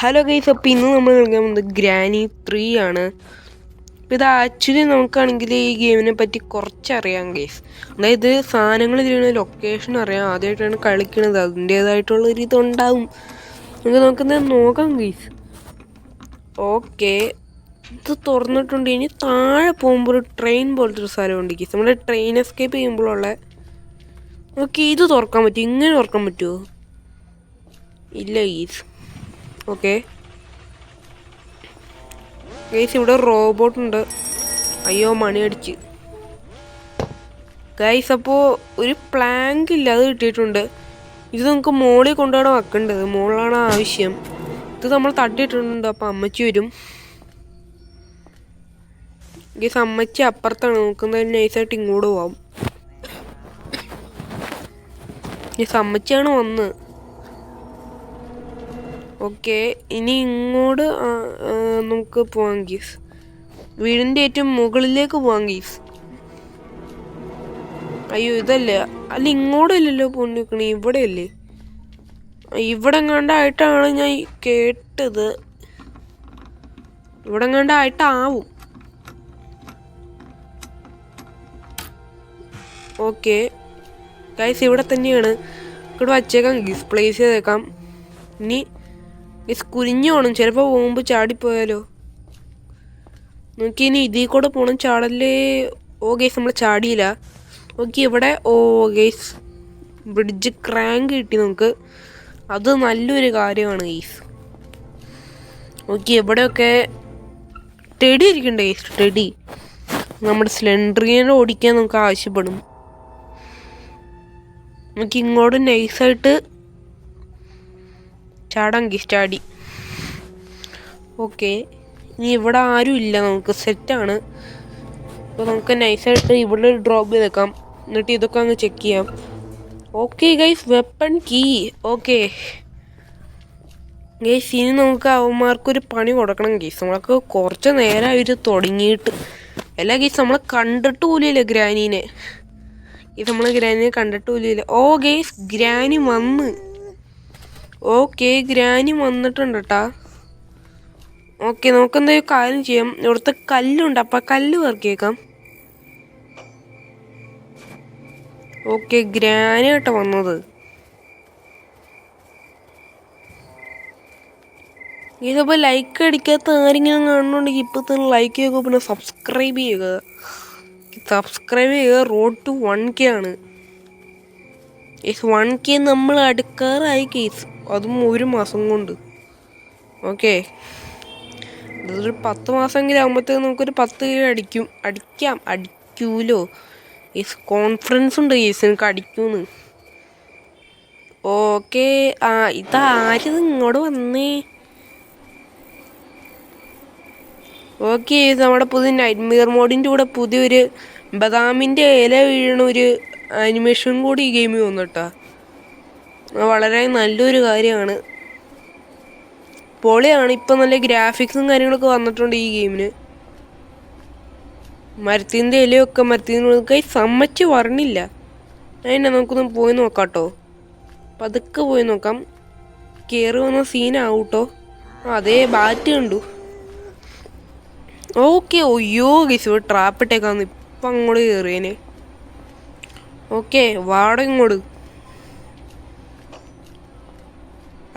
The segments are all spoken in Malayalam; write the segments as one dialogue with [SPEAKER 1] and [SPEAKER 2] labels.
[SPEAKER 1] ഹലോ ഗൈസ്, അപ്പോൾ ഇന്ന് നമ്മൾ കളിക്കാൻ പോകുന്നത് ഗ്രാനി 3 ആണ്. അപ്പോൾ ഇത് ആക്ച്വലി നമുക്കാണെങ്കിൽ ഈ ഗെയിമിനെ പറ്റി കുറച്ചറിയാം ഗൈസ്. അതായത് സാധനങ്ങൾ ഇതിലുള്ള ലൊക്കേഷൻ അറിയാം, ആദ്യമായിട്ടാണ് കളിക്കുന്നത്, അതിൻ്റേതായിട്ടുള്ളൊരു ഇതുണ്ടാവും. നമുക്കിത് നോക്കാം ഗൈസ്. ഓക്കെ, ഇത് തുറന്നിട്ടുണ്ട്. ഇനി താഴെ പോകുമ്പോൾ ഒരു ട്രെയിൻ പോലത്തെ ഒരു സ്ഥലമുണ്ട് ഗൈസ്. നമ്മുടെ ട്രെയിൻ എസ്കേപ്പ് ചെയ്യുമ്പോഴുള്ള ഓക്കെ, ഇത് തുറക്കാൻ പറ്റും. ഇങ്ങനെ തുറക്കാൻ പറ്റുമോ? ഇല്ല ഗൈസ്. ഓക്കെ ഗൈസ്, ഇവിടെ റോബോട്ട് ഉണ്ട്. അയ്യോ, മണി അടിച്ച് ഗൈസ്. അപ്പോൾ ഒരു പ്ലാങ്ക് ഇല്ല, അത് കിട്ടിയിട്ടുണ്ട്. ഇത് നമുക്ക് മോളിൽ കൊണ്ടുപോകണം വെക്കേണ്ടത്, മോളിലാണ് ആവശ്യം. ഇത് നമ്മൾ തട്ടിയിട്ടുണ്ട്. അപ്പോൾ അമ്മച്ചി വരും ഗൈസ്. അമ്മച്ചി അപ്പുറത്താണ് നോക്കുന്നത്, നൈസായിട്ട് ഇങ്ങോട്ട് പോവാം ഗൈസ്. അമ്മച്ചിയാണ് വന്ന്. ഓക്കെ, ഇനി ഇങ്ങോട്ട് നമുക്ക് പോവാം ഗീസ്. വീടിൻ്റെ ഏറ്റവും മുകളിലേക്ക് പോവാം ഗീസ്. അയ്യോ, ഇതല്ലേ? അല്ല, ഇങ്ങോട്ടല്ലല്ലോ പോന്നിരിക്കണേ, ഇവിടെ അല്ലേ? ഇവിടെ എങ്ങാണ്ടായിട്ടാണ് ഞാൻ കേട്ടത്. ഇവിടെ എങ്ങാണ്ടായിട്ടാവും. ഓക്കെ ഗൈസ്, ഇവിടെ തന്നെയാണ്. ഇവിടെ വച്ചേക്കാം ഗീസ്, പ്ലേസ് ചെയ്തേക്കാം. ഇനി ഗൈസ് കുരിഞ്ഞു പോകണം, ചിലപ്പോൾ പോകുമ്പോൾ ചാടിപ്പോയാലോ. നോക്കി, ഇനി ഇതിൽ കൂടെ പോകണം. ചാടല്ലേ? ഓ ഗൈസ്, നമ്മൾ ചാടിയില്ല. ഓക്കെ, ഇവിടെ ഓ ഗൈസ്, ബ്രിഡ്ജ് ക്രാങ്ക് കിട്ടി നമുക്ക്. അത് നല്ലൊരു കാര്യമാണ് ഗൈസ്. ഓക്കെ, ഇവിടെയൊക്കെ ടെഡി ഇരിക്കണ്ടേ ഗൈസ്. ടെഡി നമ്മുടെ സ്ലെൻഡറിനെ ഓടിക്കാൻ നമുക്ക് ആവശ്യപ്പെടും. നമുക്ക് ഇങ്ങോട്ട് നൈസായിട്ട് ചാടാൻ ഗൈസ്. ചാടി. ഓക്കെ, ഇനി ഇവിടെ ആരും ഇല്ല, നമുക്ക് സെറ്റാണ്. അപ്പോൾ നമുക്ക് നൈസായിട്ട് ഇവിടെ ഒരു ഡ്രോപ്പ് ചെയ്തേക്കാം. എന്നിട്ട് ഇതൊക്കെ അങ്ങ് ചെക്ക് ചെയ്യാം. Okay guys, weapon key. Okay guys, ഇനി നമുക്ക് അവന്മാർക്കൊരു പണി കൊടുക്കണം ഗൈസ്. നമ്മൾക്ക് കുറച്ച് നേരമായിട്ട് തുടങ്ങിയിട്ട്. അല്ല ഗൈസ്, നമ്മൾ കണ്ടിട്ട് പോലില്ല ഗ്രാനീനെ. ഇത് നമ്മൾ ഗ്രാനിനെ കണ്ടിട്ട് പോലില്ല. ഓ ഗൈസ്, ഗ്രാനി വന്ന്. ഓക്കെ, ഗ്രാനി വന്നിട്ടുണ്ട് കേട്ടാ. ഓക്കെ, നമുക്കെന്തായാലും കാര്യം ചെയ്യാം. ഇവിടുത്തെ കല്ലുണ്ട്, അപ്പം കല്ല് പെറുക്കിയേക്കാം. ഓക്കെ, ഗ്രാനി കേട്ടോ വന്നത്. ഇതിപ്പോൾ ലൈക്ക് അടിക്കാത്ത ആരെങ്കിലും കാണുന്നുണ്ടെങ്കിൽ ഇപ്പോൾ തന്നെ ലൈക്ക് ചെയ്യുക, പിന്നെ സബ്സ്ക്രൈബ് ചെയ്യുക. റോഡ് ടു 1K ആണ്. 1K നമ്മൾ അടുക്കാറായി കേസ്, അതും ഒരു മാസം കൊണ്ട്. ഓക്കെ, ഇതൊരു 10 മാസമെങ്കിലും ആകുമ്പോഴത്തേക്ക് നമുക്കൊരു 10K അടിക്കൂലോ. കോൺഫിഡൻസ് ഉണ്ട് കേസ്, എനിക്ക് അടിക്കൂന്ന്. ഓക്കെ, ഇതാരും ഇങ്ങോട്ട് വന്നേ. ഓക്കെ, നമ്മുടെ പുതിയ നൈറ്റ്മെയർ മോഡിൻ്റെ കൂടെ പുതിയൊരു ബദാമിൻ്റെ ഇല വീഴണ ഒരു ആനിമേഷൻ കൂടി ഈ ഗെയിമിൽ വന്നിട്ടാ. വളരെ നല്ലൊരു കാര്യമാണ്, പൊളിയാണ്. ഇപ്പം നല്ല ഗ്രാഫിക്സും കാര്യങ്ങളൊക്കെ വന്നിട്ടുണ്ട് ഈ ഗെയിമിന്. മരത്തിൻ്റെ ഇലയൊക്കെ മരത്തിൻ്റെ സമ്മച്ച് പറഞ്ഞില്ല. അതിനെ നമുക്കൊന്ന് പോയി നോക്കാം കേട്ടോ. പതുക്കെ പോയി നോക്കാം. കയറി വന്ന സീനാവും കേട്ടോ. അതേ ബാറ്റ് കണ്ടു. ഓക്കെ, ഒയ്യോ ഗൈസ്, ട്രാപ്പ് ഇട്ടേക്കാന്ന്. ഇപ്പം അങ്ങോട്ട് കയറിയേനെ. ഓക്കെ, വാട ഇങ്ങോട്ട്.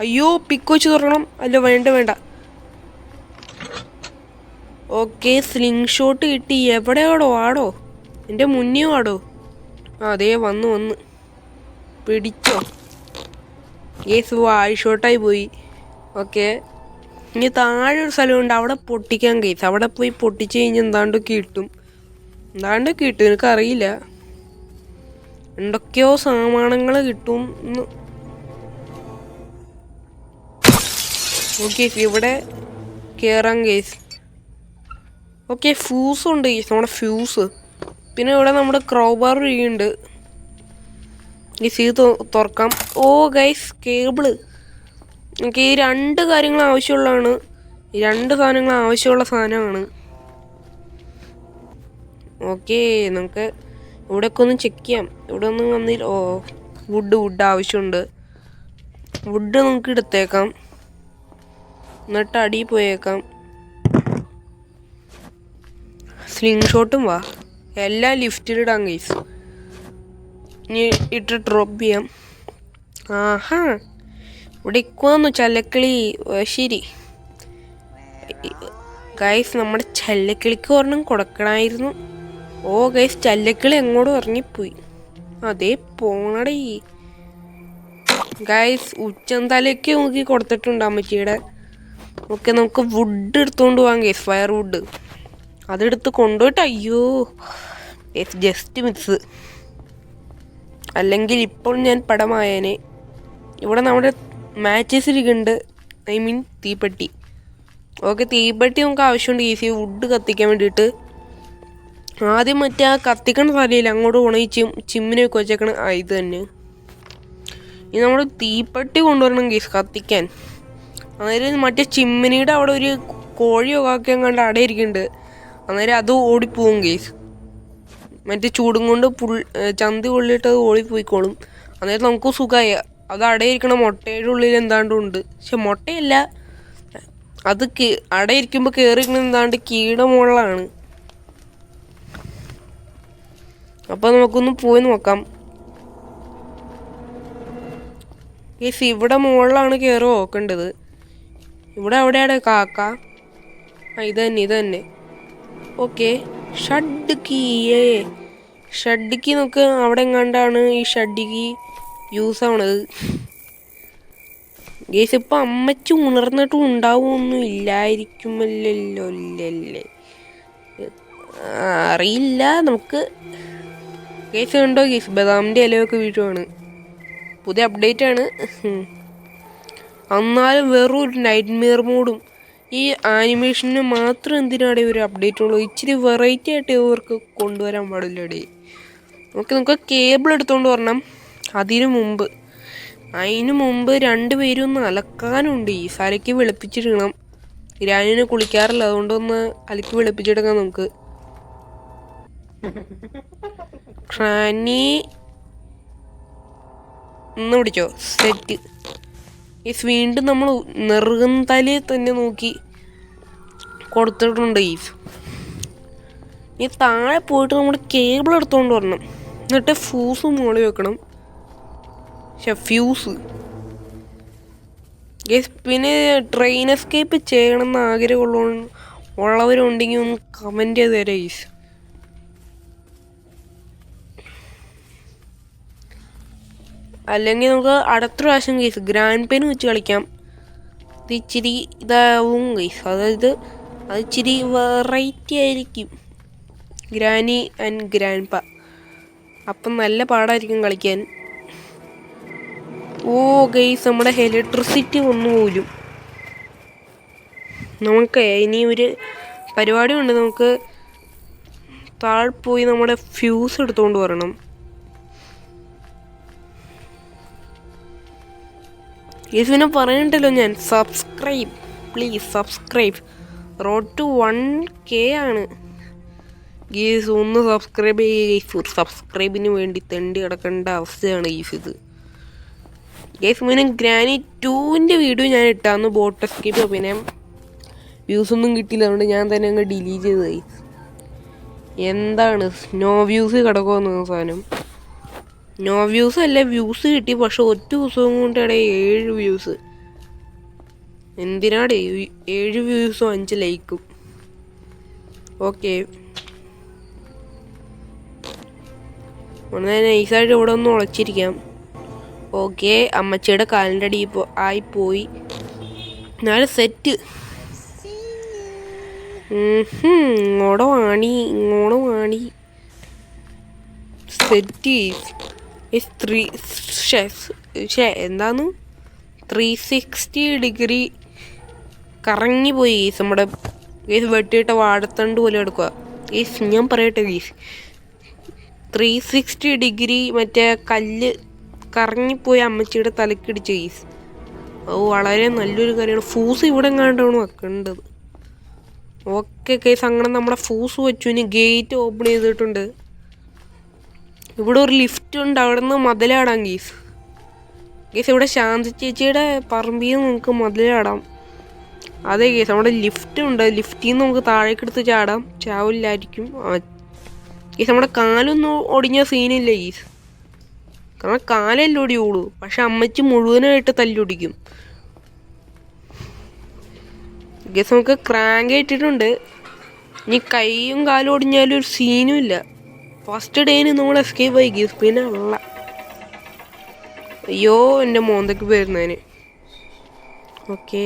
[SPEAKER 1] അയ്യോ, പിക്ക് വെച്ച് തുറക്കണം. അല്ല, വേണ്ട. ഓക്കെ, സ്ലിംഗ് ഷോട്ട് കിട്ടി. എവിടെയാടോ? ആടോ, എൻ്റെ മുന്നേ ആടോ. അതേ വന്ന് പിടിച്ചോ. യേസ്, വാഴ ഷോട്ടായി പോയി. ഓക്കെ, ഇനി താഴെ ഒരു സ്ഥലമുണ്ട്, അവിടെ പൊട്ടിക്കാൻ കേസ്. അവിടെ പോയി പൊട്ടിച്ച് കഴിഞ്ഞാൽ എന്താണ്ടൊക്കെ കിട്ടും. എനിക്കറിയില്ല. എന്തൊക്കെയോ സാമാനങ്ങൾ കിട്ടും. ഓക്കെ, ഇവിടെ കയറാൻ കേസ്. ഓക്കെ, ഫ്യൂസുണ്ട് കേസ്, നമ്മുടെ ഫ്യൂസ്. പിന്നെ ഇവിടെ നമ്മുടെ ക്രോബാർ ഉണ്ട് ഗൈസ്. ഇത് തുറക്കാം. ഓ ഗൈസ്, കേബിള്. നമുക്ക് ഈ 2 കാര്യങ്ങൾ ആവശ്യമുള്ളതാണ്. 2 സാധനങ്ങൾ ആവശ്യമുള്ള സാധനമാണ്. ഓക്കെ, നമുക്ക് ഇവിടെയൊക്കെ ഒന്ന് ചെക്ക് ചെയ്യാം. ഇവിടെ ഒന്നും വന്നില്ല. ഓ, വുഡ് ആവശ്യമുണ്ട്. വുഡ് നമുക്ക് എടുത്തേക്കാം. എന്നിട്ട് അടിയിൽ പോയേക്കാം. സ്ലിംഗ് ഷോട്ടും വാ. എല്ലാം ലിഫ്റ്റിലിടാം ഗൈസ്. ഇനി ഇട്ട് ഡ്രോപ്പ് ചെയ്യാം. ആഹാ ഇവിടെ ഇക്കുവന്നു ചല്ലക്കിളി. ശരി ഗൈസ്, നമ്മുടെ ചല്ലക്കിളിക്ക് ഒരെണ്ണം കൊടുക്കണമായിരുന്നു. ഓ ഗൈസ്, ചല്ലക്കിളി എങ്ങോട്ടും ഇറങ്ങിപ്പോയി. അതേ പോണടേ ഗൈസ്. ഉച്ചന്തലേക്ക് നോക്കി കൊടുത്തിട്ടുണ്ട് അമ്മച്ചിയുടെ. ഓക്കെ, നമുക്ക് വുഡ് എടുത്തുകൊണ്ട് പോകാം ഗൈസ്. ഫയർ വുഡ് അതെടുത്ത് കൊണ്ടുപോയിട്ട് അയ്യോ ജസ്റ്റ് മിസ്. അല്ലെങ്കിൽ ഇപ്പോൾ ഞാൻ പടമായേനെ. ഇവിടെ നമ്മുടെ മാച്ചസ് ഇരിക്കുന്നുണ്ട്. ഐ മീൻ തീപ്പെട്ടി. ഓക്കെ, തീപ്പെട്ടി നമുക്ക് ആവശ്യമുണ്ട് ഈസി വുഡ് കത്തിക്കാൻ വേണ്ടിയിട്ട്. ആദ്യം മറ്റേ ആ കത്തിക്കണ സ്ഥലമില്ല, അങ്ങോട്ട് പോകണം. ഈ ചിമ്മിനൊക്കെ വെച്ചേക്കണം. ഇത് തന്നെ. ഇനി നമ്മൾ തീപ്പെട്ടി കൊണ്ടുവരണം കേസ് കത്തിക്കാൻ. അന്നേരം മറ്റേ ചിമ്മിനിയുടെ അവിടെ ഒരു കോഴിയോ കാക്കയും കണ്ട് അടയിരിക്കുന്നുണ്ട്. അന്നേരം അത് ഓടിപ്പോവും കേസ്. മറ്റേ ചൂടും കൊണ്ട് ചന്തി കൊള്ളിയിട്ട് അത് ഓടിപ്പോയിക്കോളും. അന്നേരം നമുക്ക് സുഖമായി. അത് അടയിരിക്കണ മുട്ടയുടെ ഉള്ളിൽ എന്താണ്ടുണ്ട്. പക്ഷെ മുട്ടയല്ല, അത് അടയിരിക്കുമ്പോൾ കയറിയിരിക്കണ എന്താണ്ട് കീടമുള്ളതാണ്. അപ്പോൾ നമുക്കൊന്ന് പോയി നോക്കാം. ഗൈസ്, ഇവിടെ മുകളിലാണ് കയറി നോക്കേണ്ടത്. ഇവിടെ എവിടെയാണ് കാക്ക? ഇത് തന്നെ. ഓക്കെ, ഷഡ് കീ നമുക്ക് അവിടെ എങ്ങാണ്ടാണ് ഈ ഷഡ് കീ യൂസ് ആവണത്. ഗൈസ്, ഇപ്പം അമ്മച്ചി ഉണർന്നിട്ടും ഉണ്ടാവുമൊന്നും ഇല്ലായിരിക്കുമല്ലോ അല്ലേ, അറിയില്ല നമുക്ക്. ഗൈസ് കണ്ടോ ഗൈസ്, ബദാമിൻ്റെ ഇലയൊക്കെ വീഴുവാണ്. പുതിയ അപ്ഡേറ്റ് ആണ്. എന്നാലും വെറും ഒരു നൈറ്റ് മിയർ മോഡും ഈ ആനിമേഷന് മാത്രം എന്തിനാണ് ഒരു അപ്ഡേറ്റ് ഉള്ളൂ? ഇച്ചിരി വെറൈറ്റി ആയിട്ട് ഇവർക്ക് കൊണ്ടുവരാൻ പാടില്ലടേ. നമുക്ക് കേബിൾ എടുത്തുകൊണ്ട് വരണം. അതിനു മുമ്പ് രണ്ടുപേരും ഒന്ന് അലക്കാനുണ്ട്. ഈ അലക്കി വെളുപ്പിച്ചിടണം. ഗ്രാനിനെ കുളിക്കാറില്ല, അതുകൊണ്ടൊന്ന് അലക്കി വെളുപ്പിച്ചെടുക്കാം നമുക്ക്. ഗ്രാനി ഒന്ന് പിടിച്ചോ, സെറ്റ്. വീണ്ടും നമ്മൾ നെറുകന്തലയെ തന്നെ നോക്കി കൊടുത്തിട്ടുണ്ട്. ഈ താഴെ പോയിട്ട് നമ്മുടെ കേബിൾ എടുത്തുകൊണ്ട് വരണം. എന്നിട്ട് ഫ്യൂസ് മുകളിൽ വെക്കണം. ഫ്യൂസ് പിന്നെ ട്രെയിൻ എസ്കേപ്പ് ചെയ്യണമെന്ന് ആഗ്രഹമുള്ളവരുണ്ടെങ്കിൽ ഒന്ന് കമൻറ്റ് ചെയ്ത് തരാം ഗൈസ്. അല്ലെങ്കിൽ നമുക്ക് അടുത്ത പ്രാവശ്യം ഗൈസ് ഗ്രാൻഡ് പെൻ വെച്ച് കളിക്കാം. ഇത് ഇച്ചിരി ഇതാവും ഗൈസ്, അതായത് അത് ഇച്ചിരി വെറൈറ്റി ആയിരിക്കും. ഗ്രാനി ആൻഡ് ഗ്രാൻഡ് പ, അപ്പം നല്ല പാടായിരിക്കും കളിക്കാൻ. ഓ ഗൈസ്, നമ്മുടെ ഇലക്ട്രിസിറ്റി വന്നു പോലും. നമുക്ക് ഇനി ഒരു പരിപാടി ഉണ്ട്. നമുക്ക് താഴെ പോയി നമ്മുടെ ഫ്യൂസ് എടുത്തുകൊണ്ട് വരണം. ഗൈസ്, പിന്നെ പറയണ്ടല്ലോ ഞാൻ, subscribe please, subscribe. Road to 1K ആണ് ഗൈസ്. ഒന്ന് സബ്സ്ക്രൈബ് ചെയ്യുക. സബ്സ്ക്രൈബിന് വേണ്ടി തെണ്ടി കിടക്കേണ്ട അവസ്ഥയാണ് ഗൈസ് ഇത്. ഗൈസ്, പിന്നെ ഗ്രാനി 2ൻ്റെ വീഡിയോ ഞാൻ ഇട്ടാന്ന് ബോട്ട് എസ്കേപ്പ്. പിന്നെ വ്യൂസ് ഒന്നും കിട്ടിയില്ല, അതുകൊണ്ട് ഞാൻ തന്നെ അങ്ങ് ഡിലീറ്റ് ചെയ്ത് ഗൈസ്. എന്താണ് നോ വ്യൂസ് കിടക്കുമെന്ന് സാധനം? നോ വ്യൂസ് അല്ല, വ്യൂസ് കിട്ടി, പക്ഷെ ഒറ്റ ദിവസവും കൊണ്ടാണ് 7 വ്യൂസ്. എന്തിനാടേ 7 വ്യൂസും 5 ലൈക്കും? ഓക്കെ, നൈസായിട്ട് ഇവിടെ ഒന്ന് ഉളച്ചിരിക്കാം. ഓക്കെ, അമ്മച്ചിയുടെ കാലിൻ്റെ അടി ആയിപ്പോയി. എന്നാലും സെറ്റ്. ഇങ്ങോട്ട് വാണി സെറ്റ്. എന്താന്ന് 360 ഡിഗ്രി കറങ്ങിപ്പോയി ഗീസ്. നമ്മുടെ ഗീസ് വെട്ടിയിട്ട വാഴത്തണ്ട് പോലെ എടുക്കുക ഗീസ്. ഞാൻ പറയട്ടെ ഗീസ്, 360 ഡിഗ്രി മറ്റേ കല്ല് കറങ്ങിപ്പോയി അമ്മച്ചിയുടെ തലക്കിടിച്ച് ഗീസ്. അത് വളരെ നല്ലൊരു കാര്യമാണ്. ഫൂസ് ഇവിടെ എങ്ങാണ്ടാണ് വെക്കേണ്ടത്. ഓക്കെ കേസ്, അങ്ങനെ നമ്മുടെ ഫൂസ് വെച്ചു. ഇനി ഗേറ്റ് ഓപ്പൺ ചെയ്തിട്ടുണ്ട്. ഇവിടെ ഒരു ലിഫ്റ്റ് ഉണ്ട്, അവിടെ നിന്ന് മതിലാടാം ഗീസ്. ഇവിടെ ശാന്തി ചേച്ചിയുടെ പറമ്പിൽ നമുക്ക് മതിലാടാം. അതെ കേസ് നമ്മുടെ ലിഫ്റ്റ് ഉണ്ട്, ലിഫ്റ്റിൽ നിന്ന് നമുക്ക് താഴേക്ക് എടുത്ത് ചാടാം, ചാവില്ലായിരിക്കും. കേസ് നമ്മുടെ കാലൊന്നും ഒടിഞ്ഞ സീനില്ല കേസ്, കാരണം കാലല്ലേ ഒടിയുള്ളൂ, പക്ഷെ അമ്മച്ചി മുഴുവനായിട്ട് തല്ലൊടിക്കും. കേസ് നമുക്ക് ക്രാങ്ക് ഇട്ടിട്ടുണ്ട്. ഇനി കൈയും കാലും ഒടിഞ്ഞാലും ഒരു സീനും ഇല്ല. ഫസ്റ്റ് ഡേന് നമ്മൾ എസ്കേപ്പ് ആയി കേസ്, പിന്നെ ഉള്ള അയ്യോ എൻ്റെ മോന്തയ്ക്ക് വരുന്നതിന്. ഓക്കെ,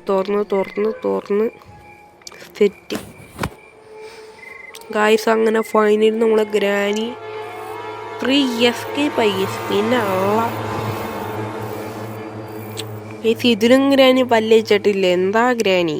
[SPEAKER 1] തുറന്ന് സെറ്റ് ഗായ്സ്. അങ്ങനെ ഫൈനലി നമ്മളെ ഗ്രാനി 3 എസ്കേപ്പ് ആയി കേസ്, പിന്നെ ഉള്ള ഇതിലും ഗ്രാനി പല്ലിച്ചിട്ടില്ല. എന്താ ഗ്രാനി?